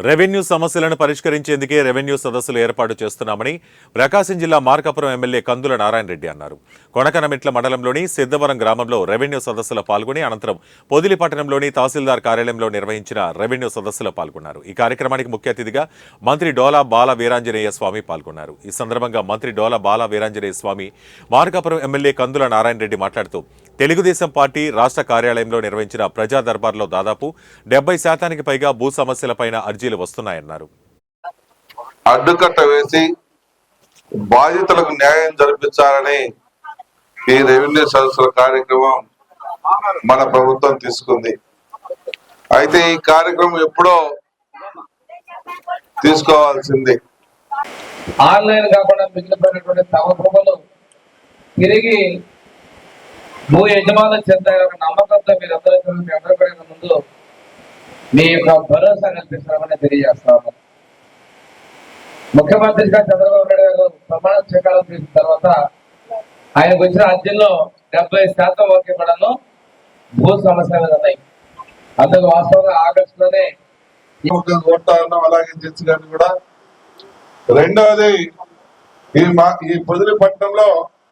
Revenue సమస్యలను పరిష్కరించేందుకే revenue సదస్సులు ఏర్పాటు చేస్తున్నామని ప్రకాశం జిల్లా మార్కాపురం ఎమ్మెల్యే కందుల నారాయణ రెడ్డి అన్నారు. కొనకనమిట్ల మండలంలోని సిద్ధవరం గ్రామంలో రెవెన్యూ సదస్సులో పాల్గొని అనంతరం పొదిలి పట్టణంలోని తహసీల్దార్ కార్యాలయంలో నిర్వహించిన రెవెన్యూ సదస్సులో పాల్గొన్నారు. ఈ కార్యక్రమానికి ముఖ్య అతిథిగా మంత్రి డోలా బాల వీరాంజనేయ స్వామి పాల్గొన్నారు. ఈ సందర్భంగా మంత్రి డోలా బాల వీరాంజనేయ స్వామి మార్కాపురం ఎమ్మెల్యే కందుల నారాయణ రెడ్డి మాట్లాడుతూ తెలుగుదేశం పార్టీ రాష్ట్ర కార్యాలయంలో నిర్వహించిన ప్రజా దర్బార్లో దాదాపు 70% పైగా భూ సమస్యలపైన అర్జీలు వస్తున్నాయన్నారు. అడ్డుకట్ట వేసి బాధితులకు న్యాయం జరిపించాలని ఈ రెవెన్యూ సదస్సుల కార్యక్రమం మన ప్రభుత్వం తీసుకుంది. అయితే ఈ కార్యక్రమం ఎప్పుడో తీసుకోవాల్సింది. ఆన్లైన్ కాకుండా మిగిలిపోయినటువంటి తమ భూములు తిరిగి భూ యజమానులు చెందాయి నమ్మకంతో మీరందరూ ముందు మీ యొక్క భరోసా కల్పిస్తామని తెలియజేస్తాము. ముఖ్యమంత్రిగా చంద్రబాబు నాయుడు గారు ప్రమాణ స్వీకారం చేసిన తర్వాత ఆయనకు వచ్చిన అర్జీల్లో 70% ఓకే పడను భూ సమస్యలు ఉన్నాయి. అందుకు వాస్తవంగా ఆగస్టులోనే అలాగే చేసి కూడా రెండవది ఈ పొదిలి పట్టణంలో